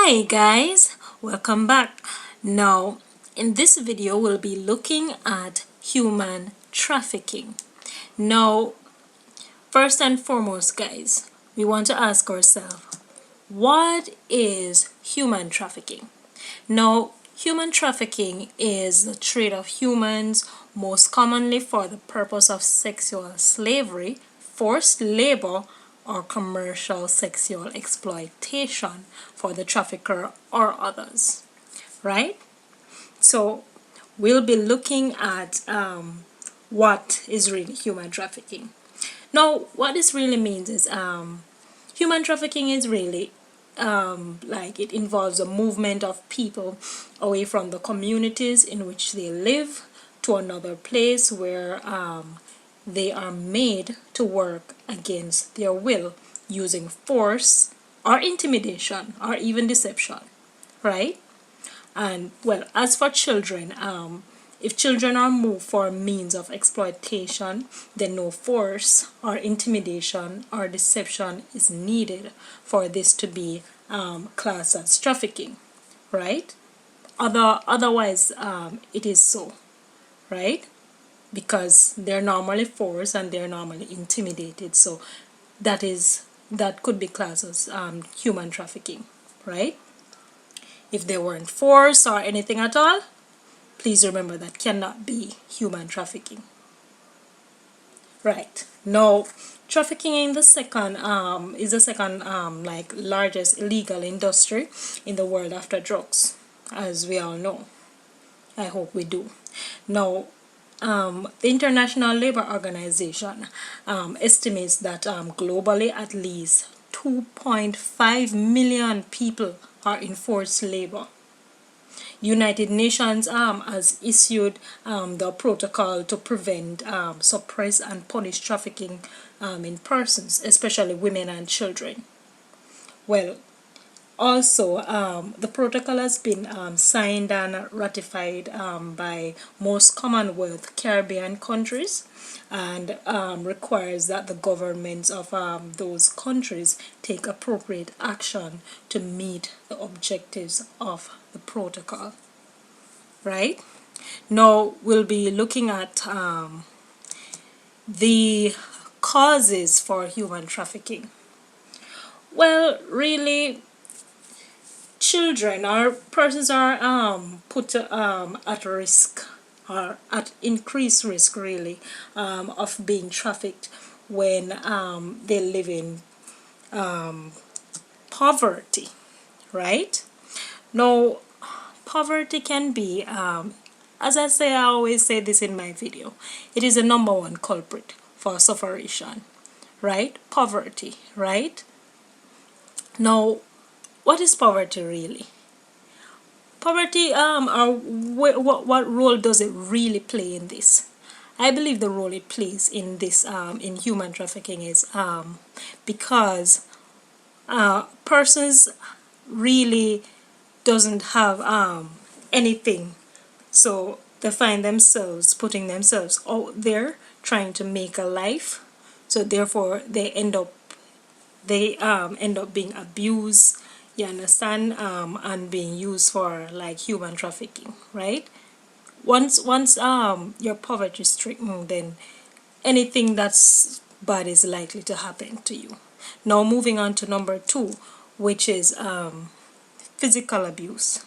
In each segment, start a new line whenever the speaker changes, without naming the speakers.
Hi guys, welcome back. Now in this video we'll be looking at human trafficking. Now first and foremost guys, we want to ask ourselves, what is human trafficking? Now human trafficking is the trade of humans, most commonly for the purpose of sexual slavery, forced labor, or commercial sexual exploitation for the trafficker or others, right? So we'll be looking at what is really human trafficking. Now what this really means is human trafficking is really like it involves a movement of people away from the communities in which they live to another place where they are made to work against their will using force or intimidation or even deception, right? And well, as for children, if children are moved for means of exploitation, then no force or intimidation or deception is needed for this to be classed as trafficking, right? Otherwise, it is so, right? Because they're normally forced and they're normally intimidated, so that could be classed as human trafficking, right? If they weren't forced or anything at all, please remember that cannot be human trafficking, right? Now trafficking in the second is the second like largest illegal industry in the world after drugs, as we all know. I hope we do. Now the International Labour Organization estimates that globally at least 2.5 million people are in forced labor. United Nations has issued the protocol to prevent, suppress and punish trafficking in persons, especially women and children. Well, also, the protocol has been signed and ratified by most Commonwealth Caribbean countries and requires that the governments of those countries take appropriate action to meet the objectives of the protocol, right? Now, we'll be looking at the causes for human trafficking. Well, really, children or persons are put at risk or at increased risk really of being trafficked when they live in poverty, right? Now poverty can be as I always say this in my video, it is the number one culprit for sufferation, right? Poverty, right? Now what is poverty really? Poverty, what role does it really play in this? I believe the role it plays in this, in human trafficking is because persons really doesn't have anything, so they find themselves putting themselves out there trying to make a life, so therefore they end up being abused, you understand, and being used for like human trafficking, right? Once your poverty is stricken, then anything that's bad is likely to happen to you. Now moving on to number 2, which is physical abuse.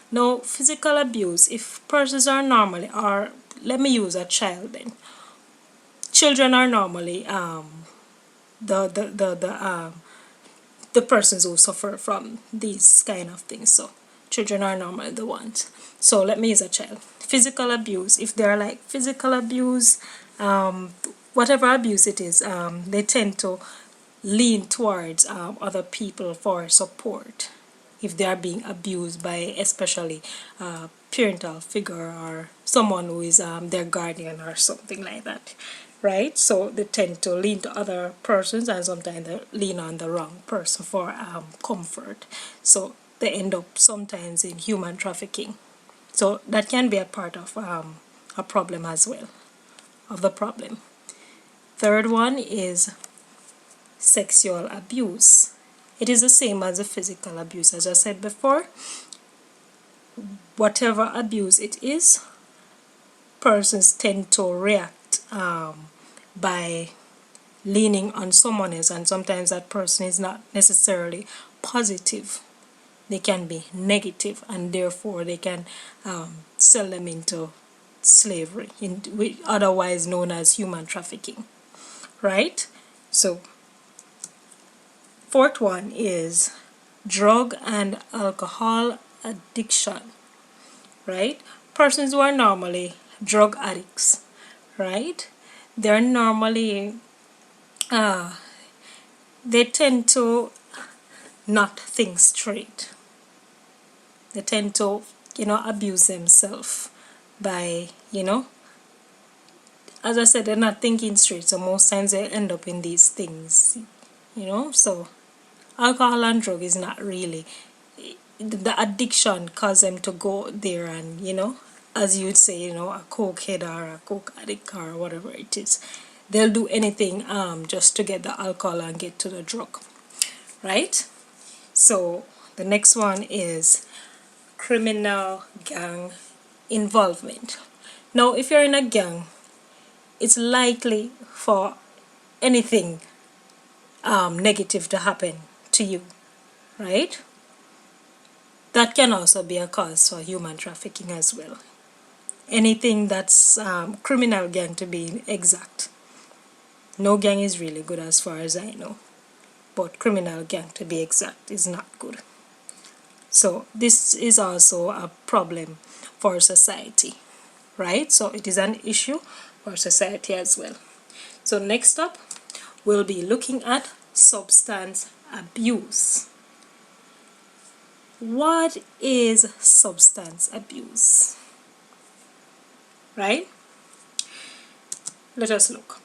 Now physical abuse, if persons are normally, or let me use a child then, children are normally the persons who suffer from these kind of things. So children are normally the ones. So let me use a child. Physical abuse, if they're like physical abuse, whatever abuse it is, they tend to lean towards other people for support if they are being abused by especially parental figure or someone who is their guardian or something like that, right? So they tend to lean to other persons, and sometimes they lean on the wrong person for comfort, so they end up sometimes in human trafficking. So that can be a part of a problem as well, of the problem. Third one is sexual abuse. it is the same as the physical abuse. As I said before, whatever abuse it is, persons tend to react by leaning on someone else, and sometimes that person is not necessarily positive. They can be negative, and therefore they can sell them into slavery, otherwise known as human trafficking, right? So fourth one is drug and alcohol addiction, right? Persons who are normally drug addicts, right? They're normally they tend to not think straight. They tend to, abuse themselves by, as I said, they're not thinking straight. So most times they end up in these things, So alcohol and drug is not really, the addiction cause them to go there and, as you'd say, a coke head or a coke addict or whatever it is. They'll do anything just to get the alcohol and get to the drug, right? So the next one is criminal gang involvement. Now, if you're in a gang, it's likely for anything negative to happen to you, right? That can also be a cause for human trafficking as well. Anything that's criminal gang, to be exact. No gang is really good as far as I know, but criminal gang, to be exact, is not good. So this is also a problem for society, right? So it is an issue for society as well. So next up, we'll be looking at substance abuse. What is substance abuse? Right? Let us look.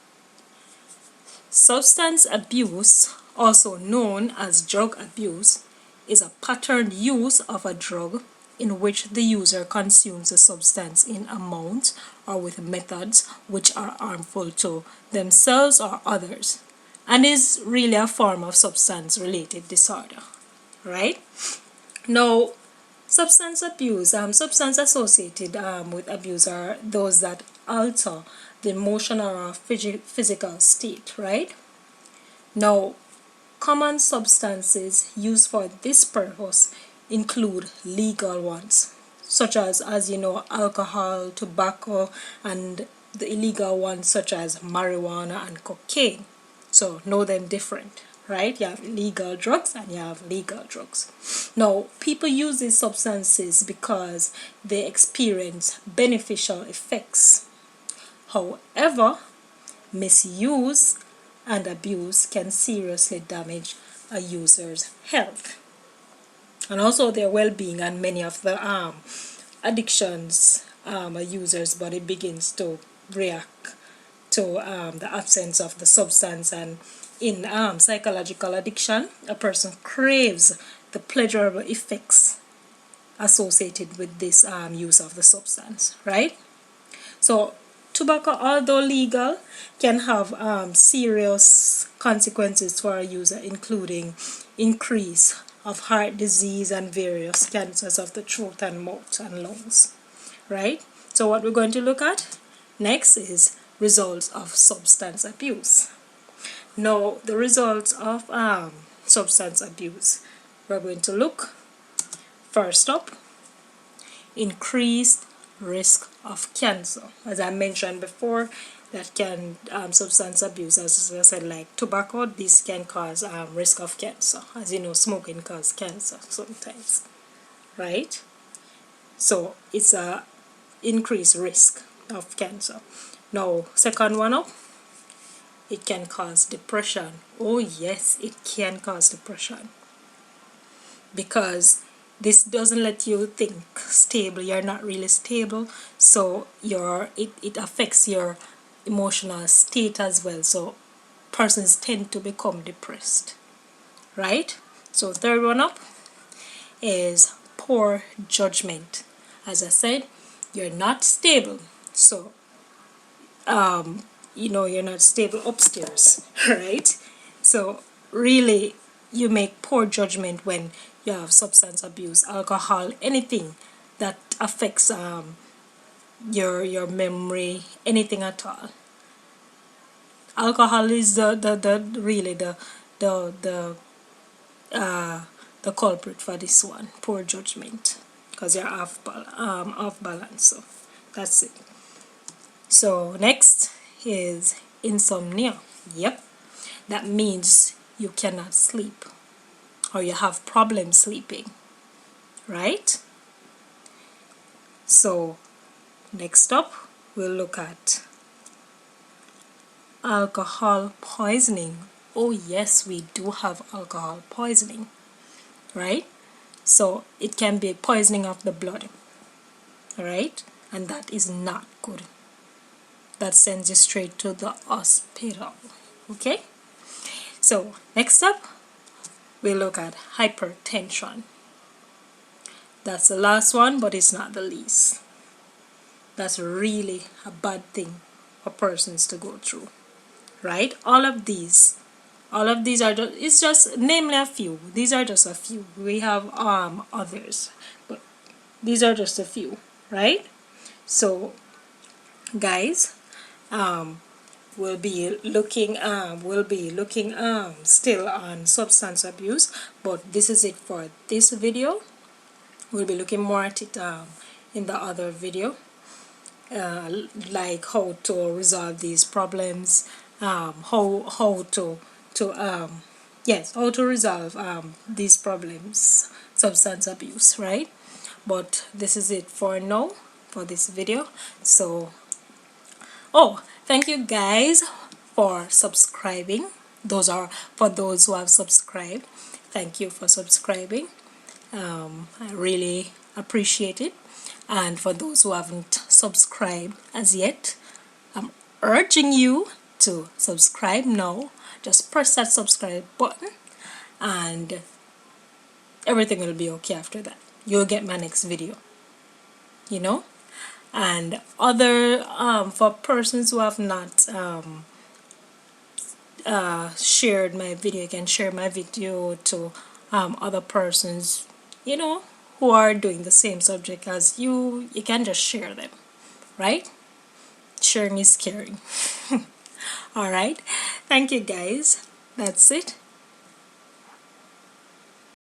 Substance abuse, also known as drug abuse, is a patterned use of a drug in which the user consumes a substance in amounts or with methods which are harmful to themselves or others, and is really a form of substance-related disorder, right? Now, substance abuse, substance associated with abuse are those that alter the emotional or physical state, right? Now, common substances used for this purpose include legal ones, such as alcohol, tobacco, and the illegal ones such as marijuana and cocaine. So know them different, right? You have illegal drugs and you have legal drugs. Now, people use these substances because they experience beneficial effects. However, misuse and abuse can seriously damage a user's health and also their well-being, and many of the addictions a user's body begins to react to the absence of the substance. And in psychological addiction, a person craves the pleasurable effects associated with this use of the substance, right? So tobacco, although legal, can have serious consequences for a user, including increase of heart disease and various cancers of the throat and mouth and lungs, right? So what we're going to look at next is results of substance abuse. Now, the results of substance abuse, we're going to look first up, increased risk of cancer. As I mentioned before, that can substance abuse, as I said, like tobacco, this can cause risk of cancer. As you know, smoking causes cancer sometimes, right? So it's a increased risk of cancer. Now, second one up, it can cause depression. Oh yes, it can cause depression, because this doesn't let you think stable. You're not really stable, so it affects your emotional state as well. So persons tend to become depressed, right? So third one up is poor judgment. As I said, you're not stable, so you're not stable upstairs, right? So really, you make poor judgment when you have substance abuse, alcohol, anything that affects your memory, anything at all. Alcohol is the really the the culprit for this one, poor judgment, because you're off balance. So that's it. So next is insomnia. Yep, that means you cannot sleep or you have problems sleeping, right? So next up, we'll look at alcohol poisoning. Oh yes, we do have alcohol poisoning, right? So it can be poisoning of the blood, right? And that is not good. That sends you straight to the hospital. Okay? So next up, we look at hypertension. That's the last one, but it's not the least. That's really a bad thing for persons to go through, right? All of these are just, it's just namely a few. These are just a few. We have others, but these are just a few, right? So guys, we'll be looking still on substance abuse, but this is it for this video. We'll be looking more at it in the other video, like how to resolve these problems, how to yes, how to resolve these problems, substance abuse, right? But this is it for now for this video. So oh, thank you guys for subscribing. Those are for those who have subscribed. Thank you for subscribing. I really appreciate it. And for those who haven't subscribed as yet, I'm urging you to subscribe now. Just press that subscribe button and everything will be okay after that. You'll get my next video, you know. And other for persons who have not shared my video, you can share my video to other persons, you know, who are doing the same subject as you. You can just share them, right? Sharing is caring. All right, thank you guys. That's it.